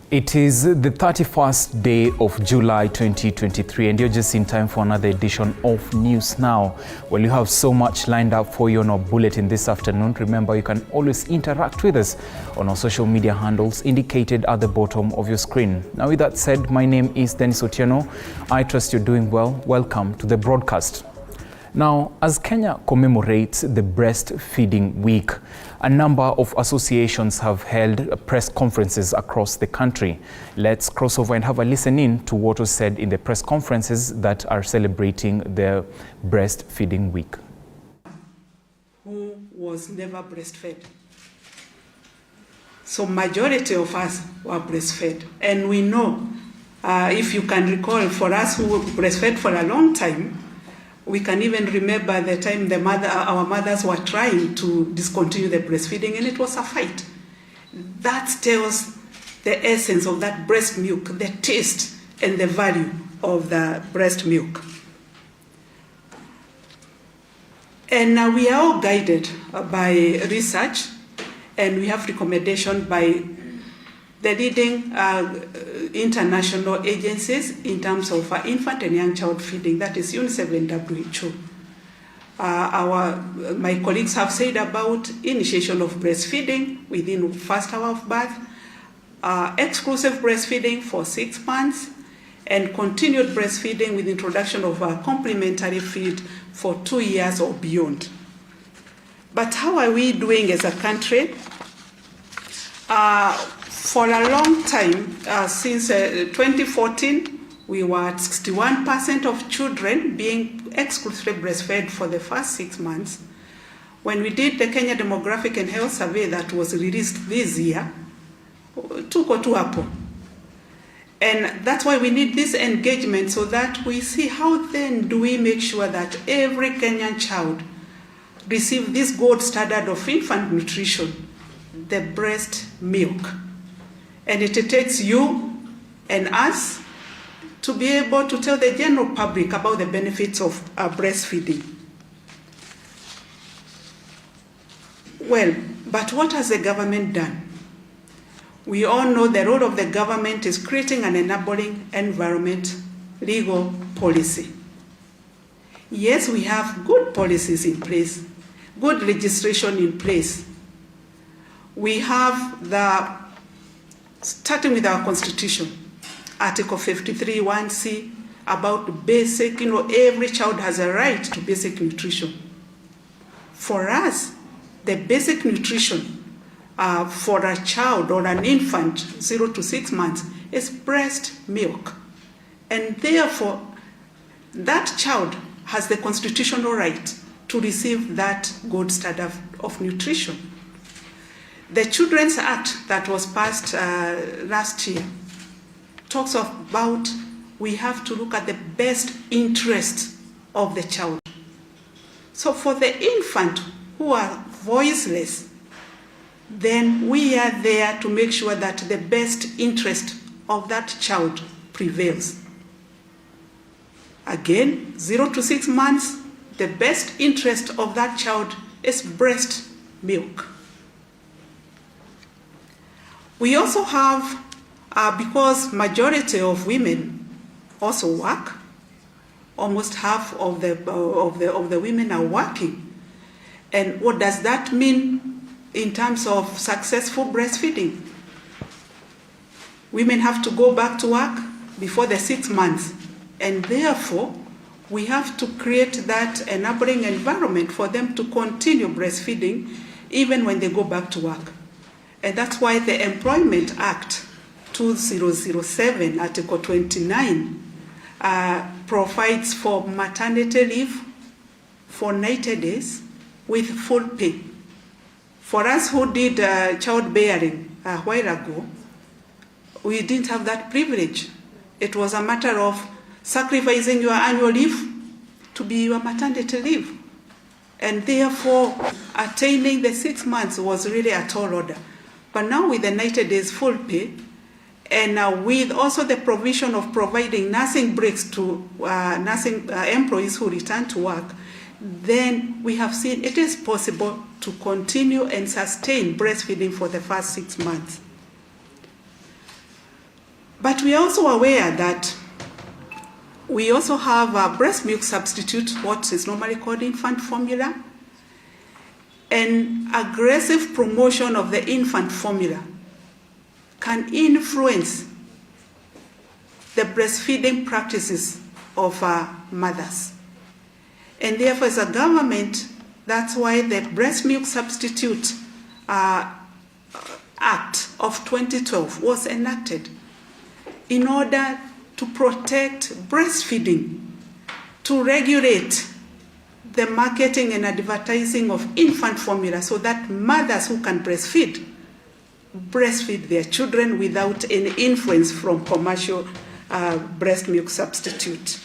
It is the 31st day of July 2023 and you're just in time for another edition of News Now. Well, you have so much lined up for you on our bulletin this afternoon. Remember, you can always interact with us on our social media handles indicated at the bottom of your screen. Now, with that said, my name is Dennis Otieno. I trust you're doing well. Welcome to the broadcast. Now, as Kenya commemorates the Breastfeeding Week, a number of associations have held press conferences across the country. Let's cross over and have a listen in to what was said in the press conferences that are celebrating the Breastfeeding Week. Who was never breastfed. So majority of us were breastfed. And we know, if you can recall, for us who were breastfed for a long time, we can even remember the time our mothers were trying to discontinue the breastfeeding, and it was a fight. That tells the essence of that breast milk, the taste and the value of the breast milk. And we are all guided by research, and we have recommendation by the leading international agencies in terms of infant and young child feeding, that is UNICEF and WHO. My colleagues have said about initiation of breastfeeding within first hour of birth, exclusive breastfeeding for 6 months, and continued breastfeeding with introduction of a complementary feed for 2 years or beyond. But how are we doing as a country? For a long time, since 2014, we were at 61% of children being exclusively breastfed for the first 6 months. When we did the Kenya Demographic and Health Survey that was released this year, tuko tu hapo. And that's why we need this engagement, so that we see how then do we make sure that every Kenyan child receives this gold standard of infant nutrition, the breast milk. And it takes you and us to be able to tell the general public about the benefits of breastfeeding. Well, but what has the government done? We all know the role of the government is creating an enabling environment, legal policy. Yes, we have good policies in place, good legislation in place. We have starting with our Constitution, Article 53, 1C, about basic, every child has a right to basic nutrition. For us, the basic nutrition for a child or an infant, 0 to 6 months, is breast milk. And therefore, that child has the constitutional right to receive that gold standard of nutrition. The Children's Act that was passed last year talks about we have to look at the best interest of the child. So for the infant who are voiceless, then we are there to make sure that the best interest of that child prevails. Again, 0 to 6 months, the best interest of that child is breast milk. We also have, because majority of women also work, almost half of the women are working. And what does that mean in terms of successful breastfeeding? Women have to go back to work before the 6 months, and therefore we have to create that enabling environment for them to continue breastfeeding even when they go back to work. And that's why the Employment Act 2007, Article 29, provides for maternity leave for 90 days with full pay. For us who did childbearing a while ago, we didn't have that privilege. It was a matter of sacrificing your annual leave to be your maternity leave. And therefore, attaining the 6 months was really a tall order. But now with the 90 days full pay, and with also the provision of providing nursing breaks to nursing employees who return to work, then we have seen it is possible to continue and sustain breastfeeding for the first 6 months. But we are also aware that we also have a breast milk substitute, what is normally called infant formula, and aggressive promotion of the infant formula can influence the breastfeeding practices of mothers. And therefore, as a government, that's why the Breast Milk Substitute Act of 2012 was enacted in order to protect breastfeeding, to regulate the marketing and advertising of infant formula so that mothers who can breastfeed their children without any influence from commercial breast milk substitute.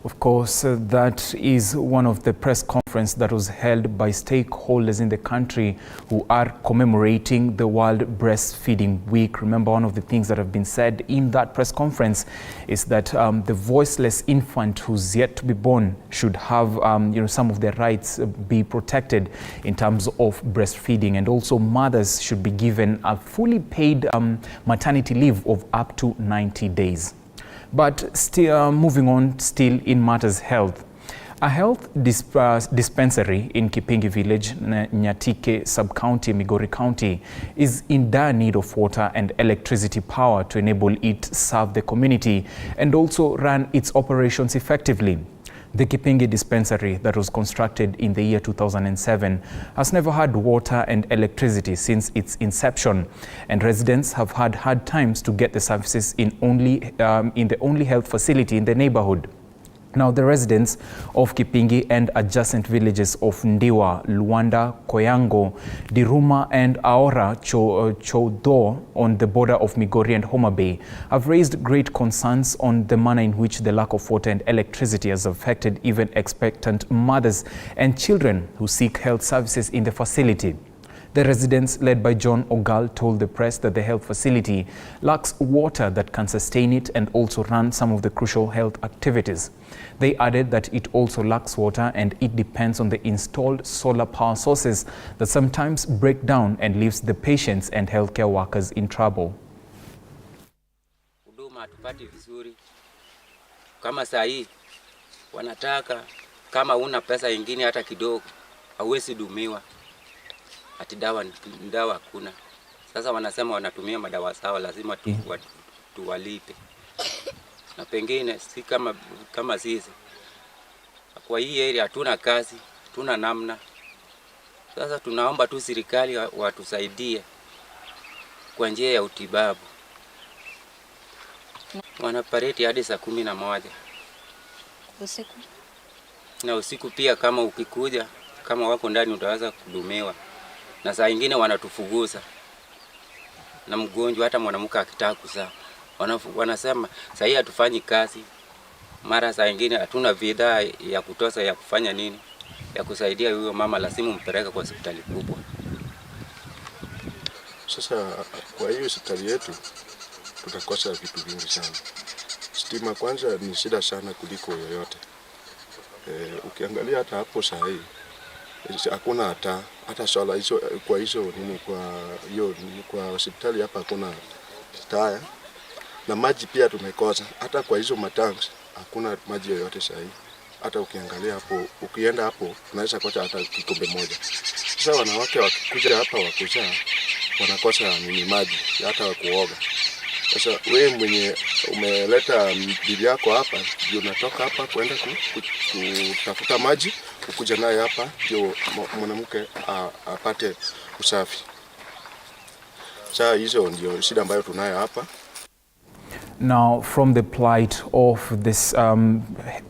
Of course, that is one of the press conferences that was held by stakeholders in the country who are commemorating the World Breastfeeding Week. Remember, one of the things that have been said in that press conference is that the voiceless infant who's yet to be born should have some of their rights be protected in terms of breastfeeding, and also mothers should be given a fully paid maternity leave of up to 90 days. But still, moving on, still in matters health. A health dispensary in Kipingi village, Nyatike sub-county, Migori County, is in dire need of water and electricity power to enable it serve the community and also run its operations effectively. The Kipingi dispensary that was constructed in the year 2007 has never had water and electricity since its inception, and residents have had hard times to get the services in the only health facility in the neighborhood. Now, the residents of Kipingi and adjacent villages of Ndiwa, Luanda, Koyango, Diruma and Aora Chodo on the border of Migori and Homa Bay have raised great concerns on the manner in which the lack of water and electricity has affected even expectant mothers and children who seek health services in the facility. The residents, led by John Ogal, told the press that the health facility lacks water that can sustain it and also run some of the crucial health activities. They added that it also lacks water and it depends on the installed solar power sources that sometimes break down and leaves the patients and healthcare workers in trouble. Huduma hatupati vizuri. Kama saa hii wanataka kama una pesa ingine hata kidogo hauwezi dumiwa. Ati dawa hakuna. Sasa wanasema wanatumia madawa sawa, lazima tuwalipe. Na pengine si kama sisi. Kwa hii area hatuna kazi, hatuna namna. Sasa tunaomba tu serikali watusaidie kwa njia ya utibabu. Wanapareti hadi saa 11. Usiku. Na usiku pia kama ukikuja, kama wako ndani utaweza kudumiwa. Na saa ingine wanatufuguza. Na mgonjwa hata mwanamke akitaka kuzaa, wanasema saa hii hatufanyi kazi. Mara saa ingine hatuna bidhaa ya kutosha ya kufanya nini? Ya kusaidia huyo mama, lazima mpeleke kwa hospitali kubwa. Sasa kwa hiyo hospitali yetu tutakosa vitu vingi sana. Stima kwanza ni shida sana kuliko yoyote. Ukiangalia hata hapo saa hii hakuna hata swala hizo kwa hospitali hapa hakuna taa, na maji pia tumekosa. Hata kwa hizo matanks hakuna maji yoyote sasa hivi. Hata ukiangalia hapo, ukienda hapo unaweza kocha hata kikombe moja. Sasa wanawake wakikuja hapa wakuzaa wanakosa maji hata kuoga. Sasa wewe mwenye umeleta bibi yako hapa, ndio unatoka hapa kwenda kutafuta maji, ukuja naye hapa ndio mwanamke apate usafi. Sasa hizo ndio shida ambayo tunayo hapa. Now, from the plight of this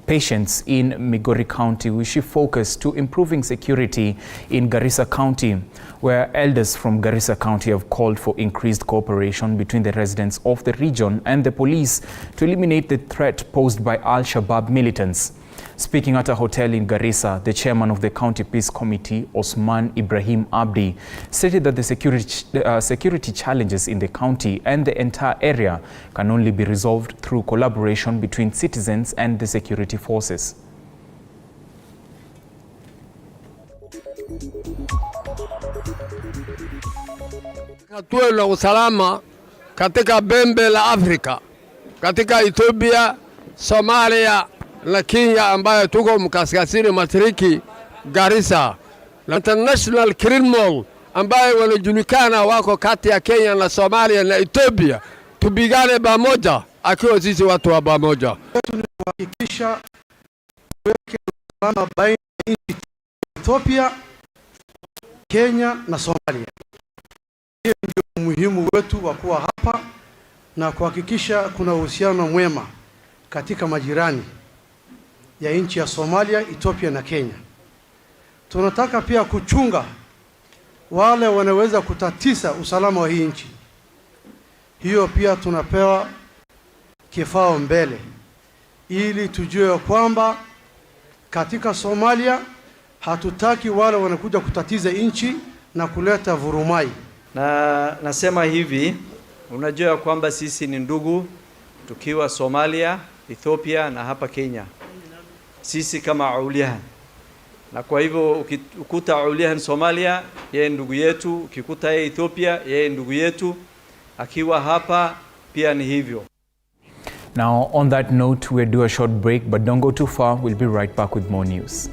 patients in Migori County, we should focus to improving security in Garissa County, where elders from Garissa County have called for increased cooperation between the residents of the region and the police to eliminate the threat posed by Al-Shabaab militants. Speaking at a hotel in Garissa, the chairman of the County Peace Committee, Osman Ibrahim Abdi, stated that the security challenges in the county and the entire area can only be resolved through collaboration between citizens and the security forces. Tuwe na usalama katika pembe la Afrika, katika Ethiopia, Somalia na Kenya ambayo tuko mkaskazini mashariki Garissa. International criminal ambayo wanajulikana wako kati ya Kenya na Somalia na Ethiopia, tupigane pamoja akiwa sisi watu wa pamoja. Kuhakikisha kuweka usalama baina ya Ethiopia, Kenya na Somalia. Hiyo ndio umuhimu wetu wa kuwa hapa na kuhakikisha kuna uhusiano mwema katika majirani ya nchi ya Somalia, Ethiopia na Kenya. Tunataka pia kuchunga wale wanaweza kutatiza usalama wa hii nchi. Hiyo pia tunapewa kifao mbele ili tujue kwamba katika Somalia hatutaki wale wanakuja kutatiza nchi na kuleta vurumai. Na nasema hivi, unajua kwamba sisi ni ndugu tukiwa Somalia, Ethiopia na hapa Kenya. Sisi kama Aulihan. Na kwa hivyo ukikuta Aulihan Somalia, yeye ndugu yetu, ukikuta yeye Ethiopia, yeye ndugu yetu, akiwa hapa pia ni hivyo. Now, on that note, we'll do a short break, but don't go too far. We'll be right back with more news.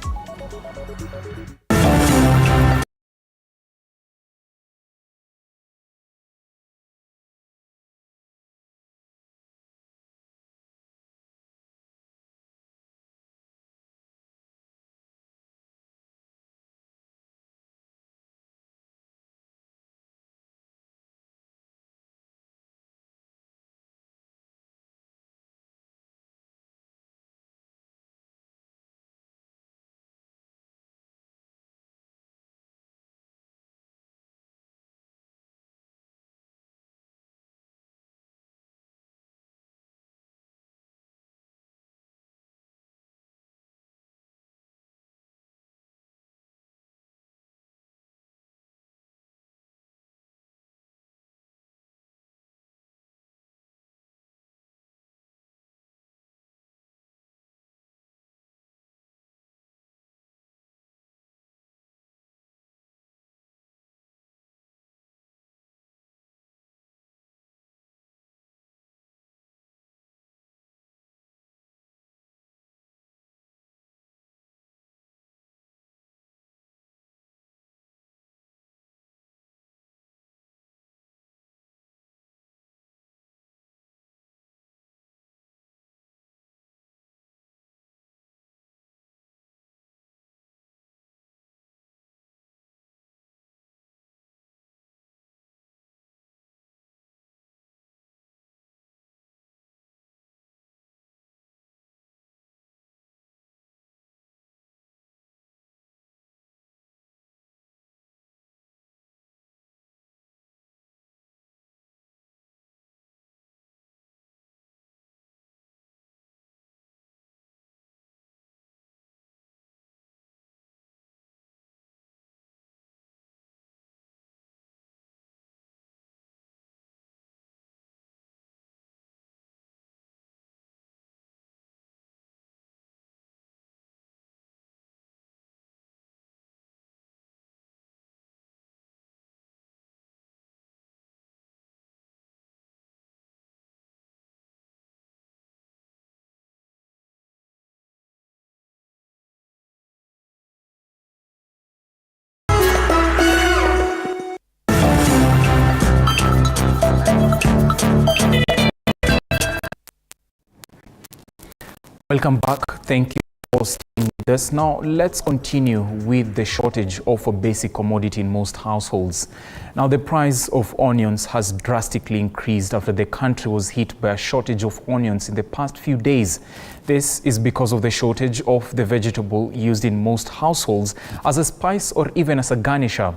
Welcome back. Thank you for staying with us. Now, let's continue with the shortage of a basic commodity in most households. Now, the price of onions has drastically increased after the country was hit by a shortage of onions in the past few days. This is because of the shortage of the vegetable used in most households as a spice or even as a garnisher.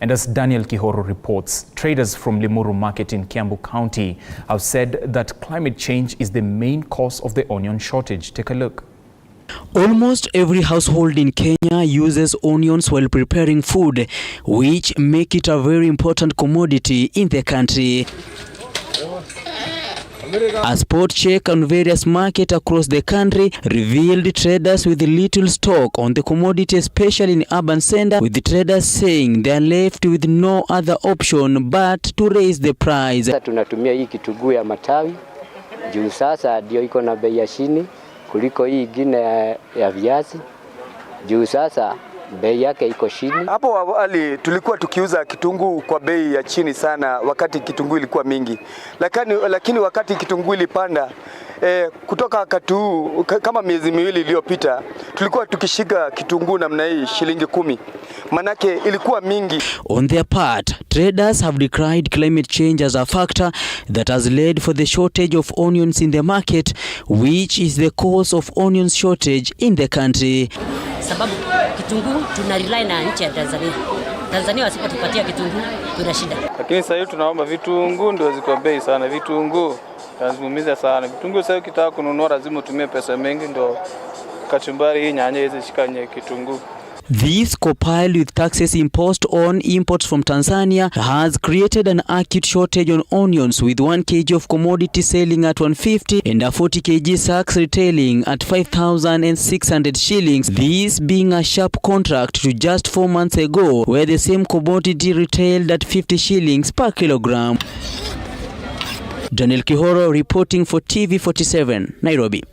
And as Daniel Kihoro reports, traders from Limuru Market in Kiambu County have said that climate change is the main cause of the onion shortage. Take a look. Almost every household in Kenya uses onions while preparing food, which make it a very important commodity in the country. A spot check on various markets across the country revealed traders with little stock on the commodity, especially in urban centers, with the traders saying they are left with no other option but to raise the price. Sasa tunatumia hii kitunguu ya matawi juu sasa ndio iko na bei ya chini kuliko hii ingine ya viazi. Juu sasa bei yake iko chini. Hapo awali tulikuwa tukiuza kitunguu kwa bei ya chini sana wakati kitunguu ilikuwa mingi. Lakini wakati kitunguu ilipanda kutoka wakati huu kama miezi miwili iliyopita tulikuwa tukishika kitunguu namna hii shilingi 10. Manake ilikuwa mingi. On their part, traders have decried climate change as a factor that has led for the shortage of onions in the market, which is the cause of onion shortage in the country. Sababu kitunguu tuna rely na nchi ya Tanzania. Tanzania wasipotupatia kitunguu tuna shida. Lakini sasa hivi tunaomba vitunguu ndio ziko bei sana. Vitunguu lazimumiza sana. Vitunguu sasa ukitaka kununua lazima utumie pesa mengi ndio kachumbari hii nyanya hizi shikanye kitunguu. This, coupled with taxes imposed on imports from Tanzania, has created an acute shortage on onions, with 1 kg of commodity selling at 150 and a 40 kg sacks retailing at 5,600 shillings. This being a sharp contrast to just 4 months ago, where the same commodity retailed at 50 shillings per kilogram. Daniel Kihoro reporting for TV47, Nairobi.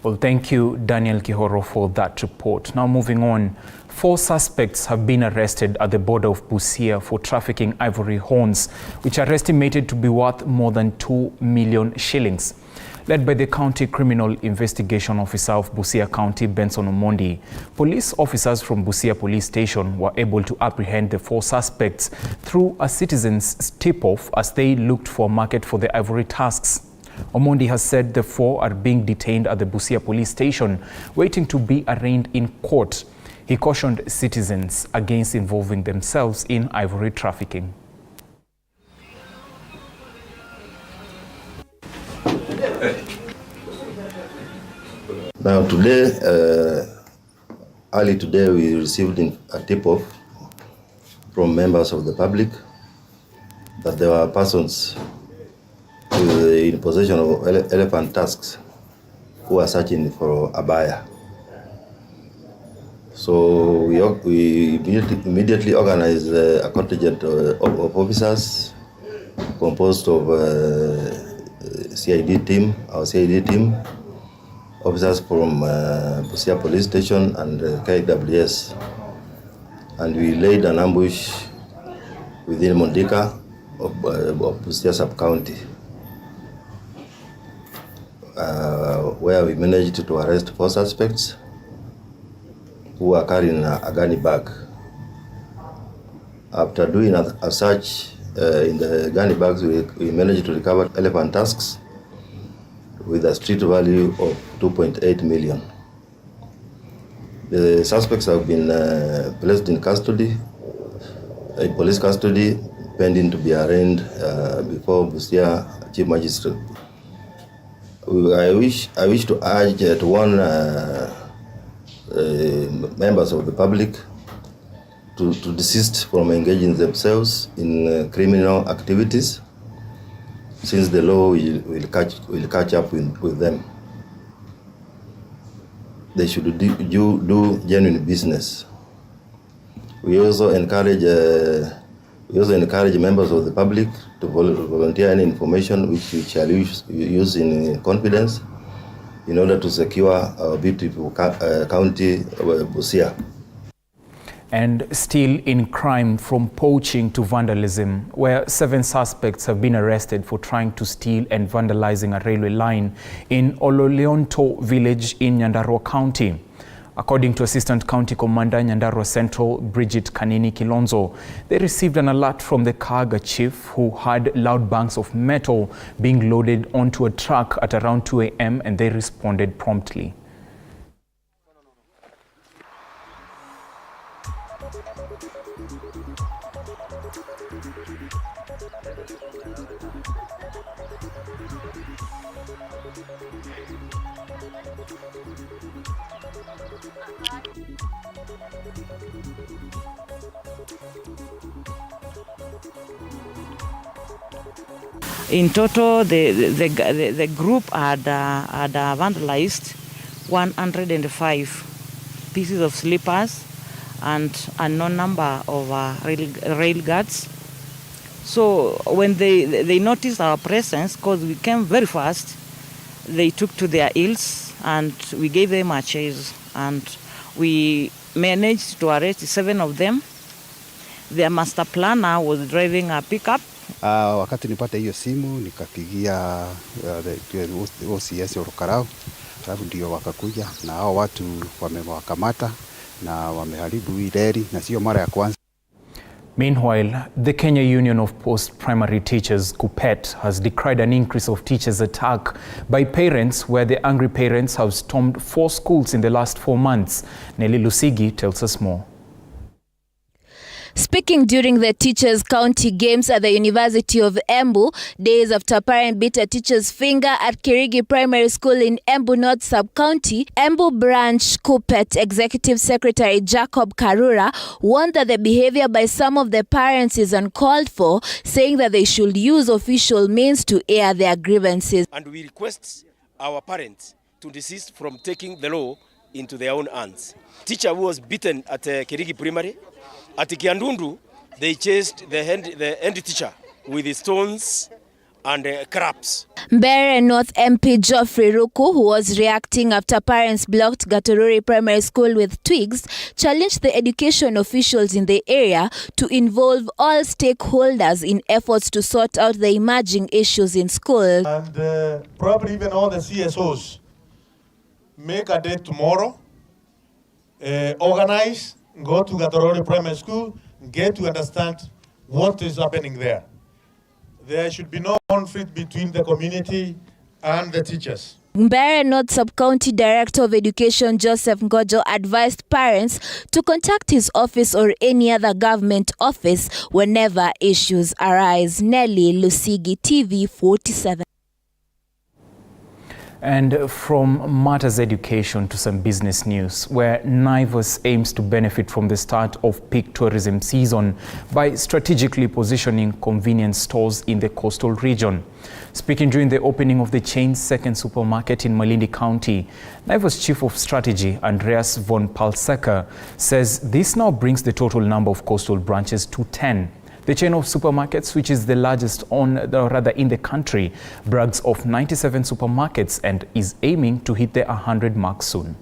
Well, thank you, Daniel Kihoro, for that report. Now moving on, 4 suspects have been arrested at the border of Busia for trafficking ivory horns, which are estimated to be worth more than 2 million shillings. Led by the County Criminal Investigation Officer of Busia County, Benson Omondi, police officers from Busia Police Station were able to apprehend the 4 suspects through a citizen's tip-off as they looked for a market for the ivory tusks. Omondi has said the 4 are being detained at the Busia Police Station, waiting to be arraigned in court. He cautioned citizens against involving themselves in ivory trafficking. Now today, early today, we received a tip-off from members of the public that there were persons in possession of elephant tusks who are searching for a buyer. So we immediately organized a contingent of officers composed of CID team, our CID team, officers from Busia Police Station and KWS, and we laid an ambush within Mondika of Busia sub-county, where we managed to arrest 4 suspects who are carrying a gunny bag. After doing a search in the gunny bags, we managed to recover elephant tusks with a street value of 2.8 million. The suspects have been placed in custody, in police custody, pending to be arraigned before Busia Chief Magistrate. I wish to urge to warn members of the public to desist from engaging themselves in criminal activities, since the law will catch up with them. They should do genuine business. We also encourage members of the public to volunteer any information which we shall use in confidence in order to secure our beautiful county, Busia. And still in crime, from poaching to vandalism, where 7 suspects have been arrested for trying to steal and vandalizing a railway line in Ololionto village in Nyandarua County. According to Assistant County Commander Nyandarua Central, Bridget Kanini Kilonzo, they received an alert from the Kaga chief, who had loud banks of metal being loaded onto a truck at around 2 a.m. and they responded promptly. In total, the group had vandalized 105 pieces of slippers and a known number of rail guards. So when they noticed our presence, because we came very fast, they took to their heels and we gave them a chase, and we managed to arrest 7 of them. Their master planner was driving a pickup. Wakati nipata hiyo simu nikapigia OCS Orokarau, alafu ndio wakakuja na hao watu wamewakamata na wameharibu hii reli na sio mara ya kwanza. Meanwhile, the Kenya Union of Post-Primary Teachers, KUPPET, has decried an increase of teachers' attack by parents, where the angry parents have stormed 4 schools in the last 4 months. Nelly Lusigi tells us more. Speaking during the Teachers County Games at the University of Embu, days after parent bit a teacher's finger at Kirigi Primary School in Embu North Sub-County, Embu Branch KUPPET Executive Secretary Jacob Karura warned that the behavior by some of the parents is uncalled for, saying that they should use official means to air their grievances. And we request our parents to desist from taking the law into their own hands. Teacher who was beaten at Kirigi Primary, at Kiandundu, they chased the head teacher with stones and crabs. Mbeere North MP Geoffrey Ruku, who was reacting after parents blocked Gatorori Primary School with twigs, challenged the education officials in the area to involve all stakeholders in efforts to sort out the emerging issues in schools. And probably even all the CSOs make a date tomorrow, organize, go to Gatorori Primary School, get to understand what is happening there. There should be no conflict between the community and the teachers. Mbeere North Sub-County Director of Education Joseph Ngojo advised parents to contact his office or any other government office whenever issues arise. Nelly Lusigi, TV 47. And from matters education to some business news, where Naivas aims to benefit from the start of peak tourism season by strategically positioning convenience stores in the coastal region. Speaking during the opening of the chain's second supermarket in Malindi County, Naiva's Chief of Strategy, Andreas von Palsecker, says this now brings the total number of coastal branches to 10. The chain of supermarkets, which is the largest in the country, brags of 97 supermarkets and is aiming to hit the 100 mark soon.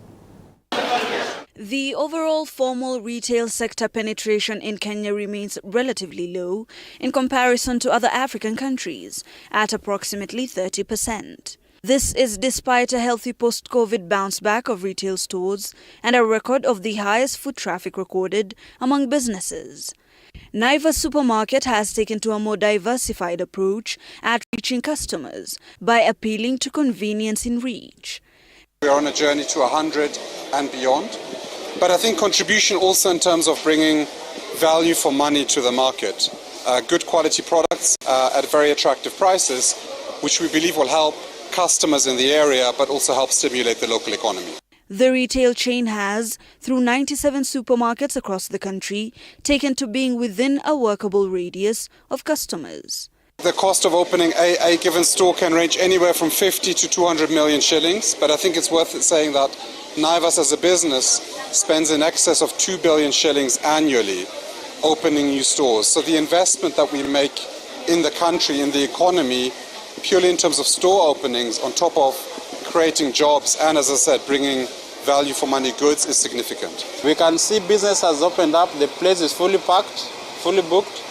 The overall formal retail sector penetration in Kenya remains relatively low in comparison to other African countries, at approximately 30%. This is despite a healthy post-COVID bounce back of retail stores and a record of the highest foot traffic recorded among businesses. Naiva Supermarket has taken to a more diversified approach at reaching customers by appealing to convenience in reach. We are on a journey to 100 and beyond, but I think contribution also in terms of bringing value for money to the market. Good quality products at very attractive prices, which we believe will help customers in the area, but also help stimulate the local economy. The retail chain has, through 97 supermarkets across the country, taken to being within a workable radius of customers. The cost of opening a given store can range anywhere from 50 to 200 million shillings, but I think it's worth saying that Naivas as a business spends in excess of 2 billion shillings annually opening new stores. So the investment that we make in the country, in the economy, purely in terms of store openings, on top of creating jobs and, as I said, bringing value for money goods is significant. We can see business has opened up, the place is fully packed, fully booked.